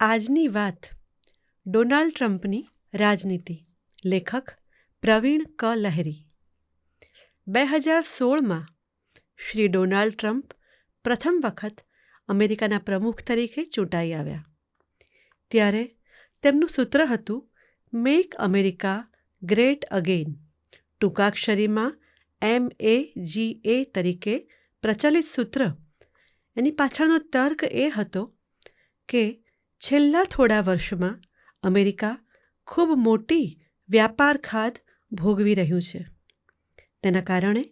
આજની વાત ડોનાલ્ડ ટ્રમ્પની રાજનીતિ. લેખક પ્રવીણ ક લહેરી. 2016માં શ્રી ડોનાલ્ડ ટ્રમ્પ પ્રથમ વખત અમેરિકાના પ્રમુખ તરીકે ચૂંટાઈ આવ્યા. ત્યારે તેમનું સૂત્ર હતું મેક અમેરિકા ગ્રેટ અગેન, ટૂંકાક્ષરીમાં MAGA તરીકે પ્રચલિત સૂત્ર. એની પાછળનો તર્ક એ હતો કે છેલ્લા થોડા વર્ષમાં અમેરિકા ખૂબ મોટી વ્યાપાર ખાધ ભોગવી રહ્યું છે. તેના કારણે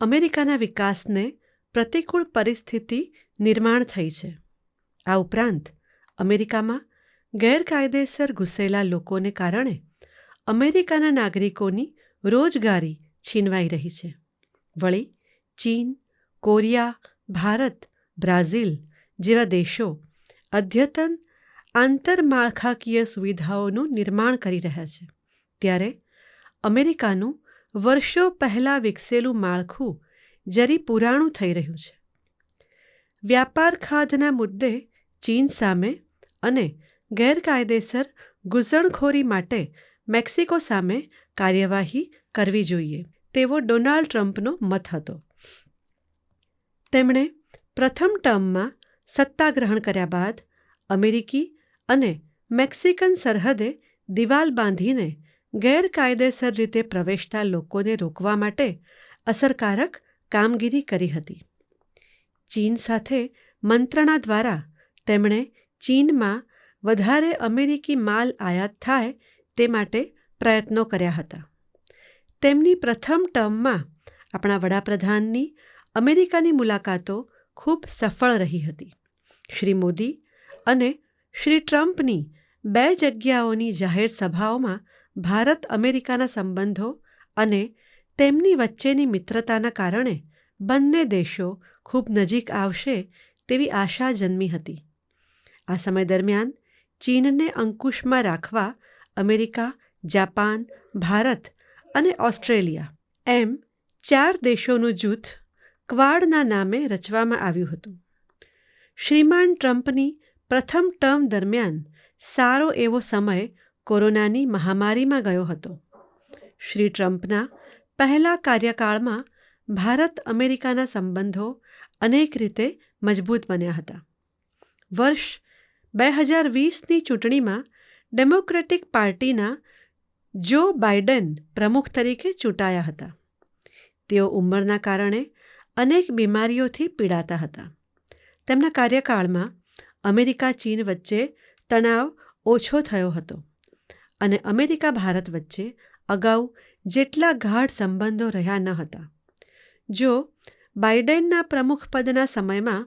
અમેરિકાના વિકાસને પ્રતિકૂળ પરિસ્થિતિ નિર્માણ થઈ છે. આ ઉપરાંત અમેરિકામાં ગેરકાયદેસર ઘૂસેલા લોકોને કારણે અમેરિકાના નાગરિકોની રોજગારી છીનવાઈ રહી છે. વળી ચીન, કોરિયા, ભારત, બ્રાઝિલ જેવા દેશો અદ્યતન આંતરમાળખાકીય સુવિધાઓનું નિર્માણ કરી રહ્યા છે. ત્યારે અમેરિકાનું વર્ષો પહેલાં વિકસેલું માળખું જરી પુરાણું થઈ રહ્યું છે. વ્યાપાર ખાધના મુદ્દે ચીન સામે અને ગેરકાયદેસર ઘૂસણખોરી માટે મેક્સિકો સામે કાર્યવાહી કરવી જોઈએ તેવો ડોનાલ્ડ ટ્રમ્પનો મત હતો. તેમણે પ્રથમ ટર્મમાં સત્તા ગ્રહણ કર્યા બાદ અમેરિકી અને મેક્સિકન સરહદે દિવાલ બાંધીને ગેરકાયદેસર રીતે પ્રવેશતા લોકોને રોકવા માટે અસરકારક કામગીરી કરી હતી. ચીન સાથે મંત્રણા દ્વારા તેમણે ચીનમાં વધારે અમેરિકી માલ આયાત થાય તે માટે પ્રયત્નો કર્યા હતા. તેમની પ્રથમ ટર્મમાં આપણા વડાપ્રધાનની અમેરિકાની મુલાકાતો ખૂબ સફળ રહી હતી. શ્રી મોદી અને શ્રી ટ્રમ્પની 2 જગ્યાઓની જાહેર સભાઓમાં ભારત અમેરિકાના સંબંધો અને તેમની વચ્ચેની મિત્રતાના કારણે બંને દેશો ખૂબ નજીક આવશે તેવી આશા જન્મી હતી. આ સમય દરમિયાન ચીનને અંકુશમાં રાખવા અમેરિકા, જાપાન, ભારત અને ઓસ્ટ્રેલિયા એમ 4 દેશોનું જૂથ ક્વાડના નામે રચવામાં આવ્યું હતું. શ્રીમાન ટ્રમ્પની પ્રથમ ટર્મ દરમિયાન સારો એવો સમય કોરોનાની મહામારીમાં ગયો હતો. શ્રી ટ્રમ્પના પહેલા કાર્યકાળમાં ભારત અમેરિકાના સંબંધો અનેક રીતે મજબૂત બન્યા હતા. વર્ષ 2020ની ચૂંટણીમાં ડેમોક્રેટિક પાર્ટીના જો બાઇડન પ્રમુખ તરીકે ચૂંટાયા હતા. તેઓ ઉંમરના કારણે અનેક બીમારીઓથી પીડાતા હતા. તેમના કાર્યકાળમાં અમેરિકા ચીન વચ્ચે તણાવ ઓછો થયો હતો અને અમેરિકા ભારત વચ્ચે અગાઉ જેટલા ગાઢ સંબંધો રહ્યા ન હતા. જો બાઇડેનના પ્રમુખપદના સમયમાં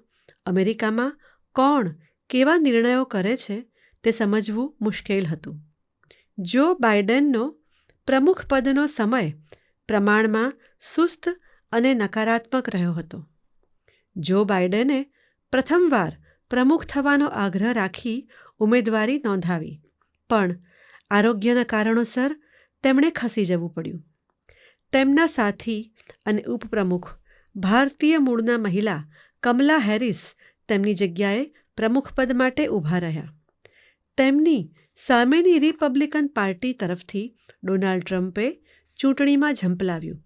અમેરિકામાં કોણ કેવા નિર્ણયો કરે છે તે સમજવું મુશ્કેલ હતું. જો બાઇડેનનો પ્રમુખપદનો સમય પ્રમાણમાં સુસ્ત અને નકારાત્મક રહ્યો હતો. જો બાઇડેને પ્રથમવાર પ્રમુખ થવાનો આગ્રહ રાખી ઉમેદવારી નોંધાવી, પણ આરોગ્યના કારણોસર તેમણે ખસી જવું પડ્યું. તેમના સાથી અને ઉપપ્રમુખ ભારતીય મૂળના મહિલા કમલા હેરિસ તેમની જગ્યાએ પ્રમુખપદ માટે ઊભા રહ્યા. તેમની સામેની રિપબ્લિકન પાર્ટી તરફથી ડોનાલ્ડ ટ્રમ્પે ચૂંટણીમાં ઝંપલાવ્યું.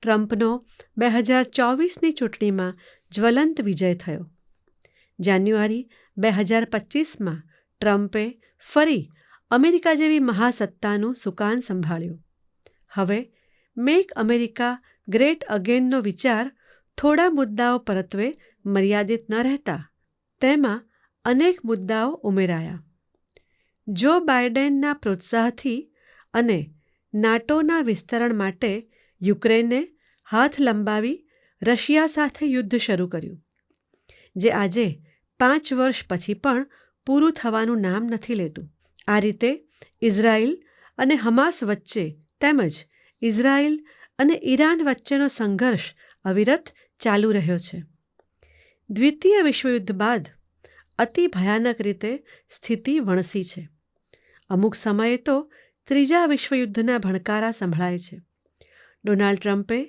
ટ્રમ્પનો 2024ની ચૂંટણીમાં જ્વલંત વિજય થયો. જાન્યુઆરી 2025માં ટ્રમ્પે ફરી અમેરિકા જેવી મહાસત્તાનું સુકાન સંભાળ્યું. હવે મેક અમેરિકા ગ્રેટ અગેનનો વિચાર થોડા મુદ્દાઓ પરત્વે મર્યાદિત ન રહેતા તેમાં અનેક મુદ્દાઓ ઉમેરાયા. જો બાઇડેનના પ્રોત્સાહથી અને નાટોના વિસ્તરણ માટે યુક્રેને હાથ લંબાવી રશિયા સાથે યુદ્ધ શરૂ કર્યું, જે આજે 5 વર્ષ પછી પણ પૂરું થવાનું નામ નથી લેતું. આ રીતે ઇઝરાયલ અને હમાસ વચ્ચે તેમજ ઇઝરાયલ અને ઈરાન વચ્ચેનો સંઘર્ષ અવિરત ચાલુ રહ્યો છે. દ્વિતીય વિશ્વયુદ્ધ બાદ અતિ ભયાનક રીતે સ્થિતિ વણસી છે. અમુક સમયે તો ત્રીજા વિશ્વયુદ્ધના ભણકારા સંભળાય છે. ડોનાલ્ડ ટ્રમ્પે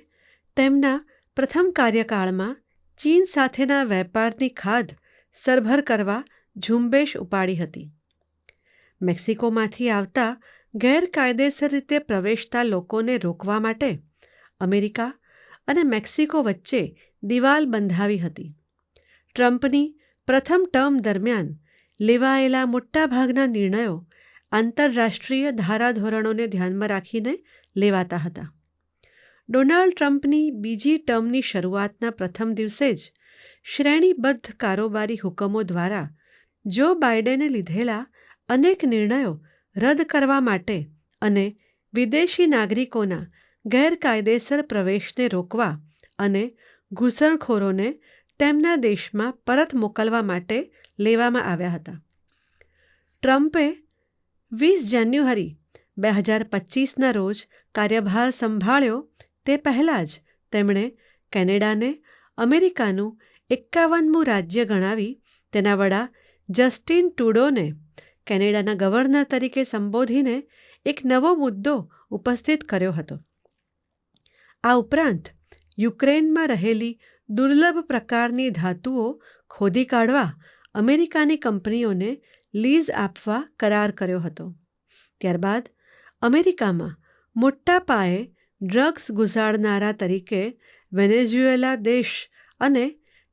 તેમના પ્રથમ કાર્યકાળમાં ચીન સાથેના વેપારની ખાધ સરભર કરવા ઝુંબેશ ઉપાડી હતી. મેક્સિકોમાંથી આવતા ગેરકાયદેસર રીતે પ્રવેશતા લોકોને રોકવા માટે અમેરિકા અને મેક્સિકો વચ્ચે દિવાલ બંધાવી હતી. ટ્રમ્પની પ્રથમ ટર્મ દરમિયાન લેવાયેલા મોટાભાગના નિર્ણયો આંતરરાષ્ટ્રીય ધારાધોરણોને ધ્યાનમાં રાખીને લેવાતા હતા. ડોનાલ્ડ ટ્રમ્પની બીજી ટર્મની શરૂઆતના પ્રથમ દિવસે જ શ્રેણીબદ્ધ કારોબારી હુકમો દ્વારા જો બાઇડેને લીધેલા અનેક નિર્ણયો રદ કરવા માટે અને વિદેશી નાગરિકોના ગેરકાયદેસર પ્રવેશને રોકવા અને ઘૂસણખોરોને તેમના દેશમાં પરત મોકલવા માટે લેવામાં આવ્યા હતા. ટ્રમ્પે 20 જાન્યુઆરી 2025ના રોજ કાર્યભાર સંભાળ્યો તે પહેલાં જ તેમણે કેનેડાને અમેરિકાનું 51મું રાજ્ય ગણાવી તેના વડા જસ્ટિન ટ્રુડોને કેનેડાના ગવર્નર તરીકે સંબોધીને એક નવો મુદ્દો ઉપસ્થિત કર્યો હતો. આ ઉપરાંત યુક્રેનમાં રહેલી દુર્લભ પ્રકારની ધાતુઓ ખોદી કાઢવા અમેરિકાની કંપનીઓને લીઝ આપવા કરાર કર્યો હતો. ત્યારબાદ અમેરિકામાં મોટા પાયે ડ્રગ્સ ઘુસાડનારા તરીકે વેનેઝુએલા દેશ અને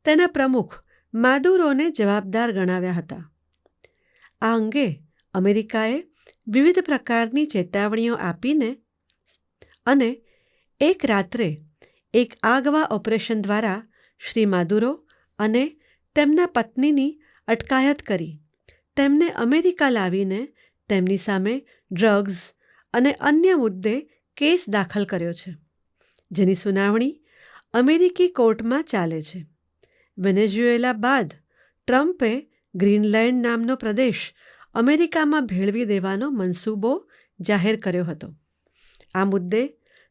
તેના પ્રમુખ માદુરોને જવાબદાર ગણાવ્યા હતા. આ અંગે અમેરિકાએ વિવિધ પ્રકારની ચેતવણીઓ આપીને અને એક રાત્રે એક આગવા ઓપરેશન દ્વારા શ્રી માદુરો અને તેમના પત્નીની અટકાયત કરી તેમને અમેરિકા લાવીને તેમની સામે ડ્રગ્સ અને અન્ય મુદ્દે કેસ દાખલ કર્યો છે, જેની સુનાવણી અમેરિકી કોર્ટમાં ચાલે છે. વેનેઝુએલા બાદ ટ્રમ્પે ગ્રીનલેન્ડ નામનો પ્રદેશ અમેરિકામાં ભેળવી દેવાનો મનસૂબો જાહેર કર્યો હતો. આ મુદ્દે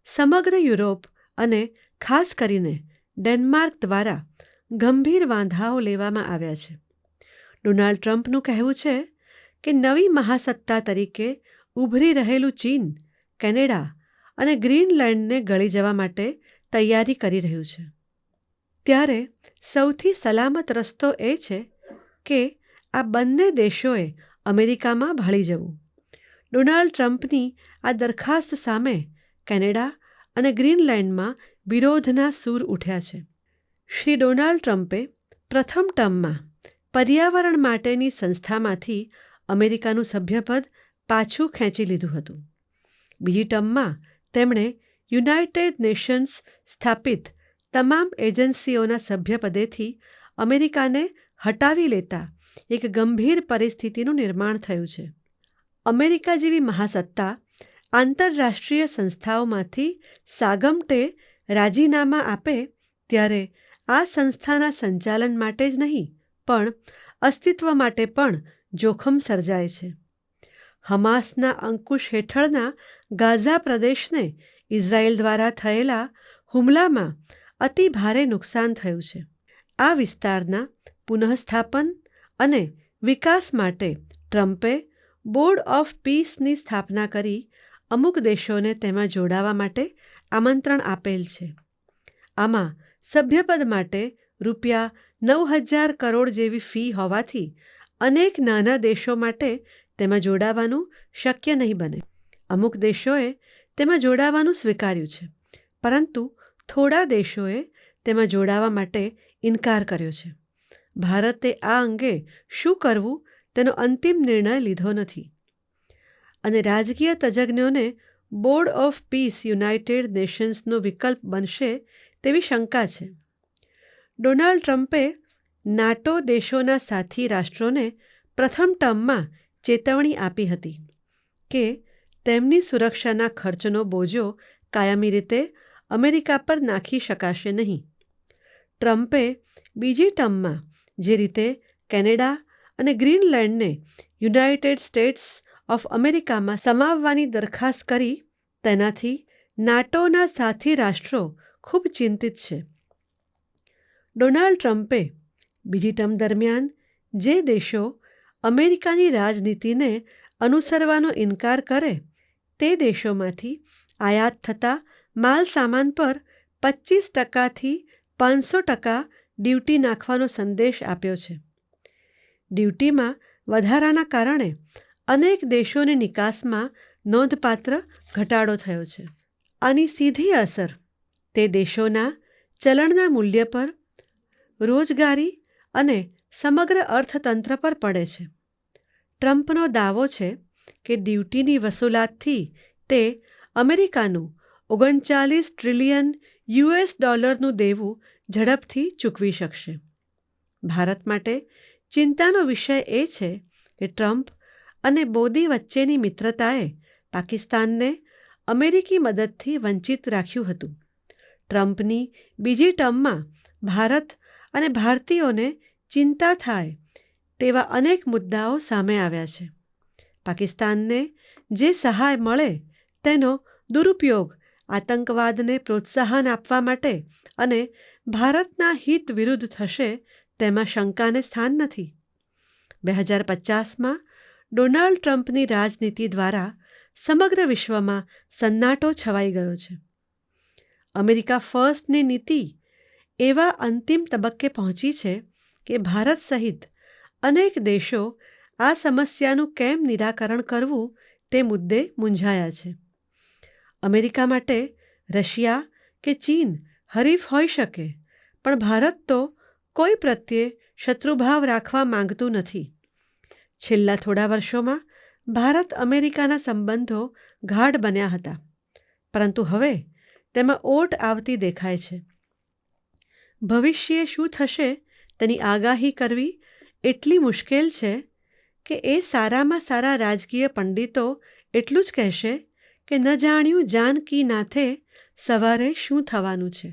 સમગ્ર યુરોપ અને ખાસ કરીને ડેનમાર્ક દ્વારા ગંભીર વાંધાઓ લેવામાં આવ્યા છે. ડોનાલ્ડ ટ્રમ્પનું કહેવું છે કે નવી મહાસત્તા તરીકે ઉભરી રહેલું ચીન કેનેડા અને ગ્રીનલેન્ડને ગળી જવા માટે તૈયારી કરી રહ્યું છે. ત્યારે સૌથી સલામત રસ્તો એ છે કે આ બંને દેશોએ અમેરિકામાં ભળી જવું. ડોનાલ્ડ ટ્રમ્પની આ દરખાસ્ત સામે કેનેડા અને ગ્રીનલેન્ડમાં વિરોધના સૂર ઉઠ્યા છે. શ્રી ડોનાલ્ડ ટ્રમ્પે પ્રથમ ટર્મમાં પર્યાવરણ માટેની સંસ્થામાંથી અમેરિકાનું સભ્યપદ પાછું ખેંચી લીધું હતું. બીજી ટર્મમાં તેમણે યુનાઇટેડ નેશન્સ સ્થાપિત તમામ એજન્સીઓના સભ્યપદેથી અમેરિકાને હટાવી લેતા એક ગંભીર પરિસ્થિતિનું નિર્માણ થયું છે. અમેરિકા જેવી મહાસત્તા આંતરરાષ્ટ્રીય સંસ્થાઓમાંથી સાગમટે રાજીનામા આપે ત્યારે આ સંસ્થાના સંચાલન માટે જ નહીં પણ અસ્તિત્વ માટે પણ જોખમ સર્જાય છે. હમાસના અંકુશ હેઠળના ગાઝા પ્રદેશને ઇઝરાયેલ દ્વારા થયેલા હુમલામાં અતિ ભારે નુકસાન થયું છે. આ વિસ્તારના પુનઃસ્થાપન અને વિકાસ માટે ટ્રમ્પે બોર્ડ ઓફ પીસની સ્થાપના કરી અમુક દેશોને તેમાં જોડાવા માટે આમંત્રણ આપેલ છે. આમાં સભ્યપદ માટે ₹9,000 કરોડ જેવી ફી હોવાથી અનેક નાના દેશો માટે તેમાં જોડાવાનું શક્ય નહીં બને. અમુક દેશોએ તેમાં જોડાવાનું સ્વીકાર્યું છે, પરંતુ થોડા દેશોએ તેમાં જોડાવા માટે ઇનકાર કર્યો છે. ભારતે આ અંગે શું કરવું તેનો અંતિમ નિર્ણય લીધો નથી અને રાજકીય તજજ્ઞોને બોર્ડ ઓફ પીસ યુનાઇટેડ નેશન્સનો વિકલ્પ બનશે તેવી શંકા છે. ડોનાલ્ડ ટ્રમ્પે નાટો દેશોના સાથી રાષ્ટ્રોને પ્રથમ ટર્મમાં ચેતવણી આપી હતી કે તેમની સુરક્ષાના ખર્ચનો બોજો કાયમી રીતે અમેરિકા પર નાખી શકાશે નહીં. ટ્રમ્પે બીજી ટર્મમાં જે રીતે કેનેડા અને ગ્રીનલેન્ડને યુનાઇટેડ સ્ટેટ્સ ઓફ અમેરિકામાં સમાવવાની દરખાસ્ત કરી તેનાથી નાટોના સાથી રાષ્ટ્રો ખૂબ ચિંતિત છે. ડોનાલ્ડ ટ્રમ્પે બીજી ટર્મ દરમિયાન જે દેશો અમેરિકાની રાજનીતિને અનુસરવાનો ઇનકાર કરે તે દેશોમાંથી આયાત થતા માલ સામાન પર 25%થી 500% ડ્યુટી નાખવાનો સંદેશ આપ્યો છે. ડ્યુટીમાં વધારાના કારણે અનેક દેશોની નિકાસમાં નોંધપાત્ર ઘટાડો થયો છે. આની સીધી અસર તે દેશોના ચલણના મૂલ્ય પર, રોજગારી અને સમગ્ર અર્થતંત્ર પર પડે છે. ટ્રમ્પનો દાવો છે કે ડ્યુટીની વસૂલાતથી તે અમેરિકાનું 39 ટ્રિલિયન $નું દેવું ઝડપથી ચૂકવી શકશે. ભારત માટે ચિંતાનો વિષય એ છે કે ટ્રમ્પ અને મોદી વચ્ચેની મિત્રતાએ પાકિસ્તાનને અમેરિકી મદદથી વંચિત રાખ્યું હતું. ટ્રમ્પની બીજી ટર્મમાં ભારત અને ભારતીયોને ચિંતા થાય તેવા અનેક મુદ્દાઓ સામે આવ્યા છે. પાકિસ્તાનને જે સહાય મળે તેનો દુરુપયોગ આતંકવાદને પ્રોત્સાહન આપવા માટે અને ભારતના હિત વિરુદ્ધ થશે તેમાં શંકાને સ્થાન નથી. 2050માં ડોનાલ્ડ ટ્રમ્પની રાજનીતિ દ્વારા સમગ્ર વિશ્વમાં સન્નાટો છવાઈ ગયો છે. અમેરિકા ફર્સ્ટની નીતિ એવા અંતિમ તબક્કે પહોંચી છે કે ભારત સહિત અનેક દેશો આ સમસ્યાનું કેમ નિરાકરણ કરવું તે મુદ્દે મૂંઝાયા છે. અમેરિકા માટે રશિયા કે ચીન હરીફ હોઈ શકે, પણ ભારત તો કોઈ પ્રત્યે શત્રુભાવ રાખવા માંગતું નથી. છેલ્લા થોડા વર્ષોમાં ભારત અમેરિકાના સંબંધો ગાઢ બન્યા હતા, પરંતુ હવે તેમાં ઓટ આવતી દેખાય છે. ભવિષ્યે શું થશે તેની આગાહી કરવી એટલી મુશ્કેલ છે કે એ સારામાં સારા રાજકીય પંડિતો એટલું જ કહેશે કે ન જાણ્યું જાનકી નાથે સવારે શું થવાનું છે.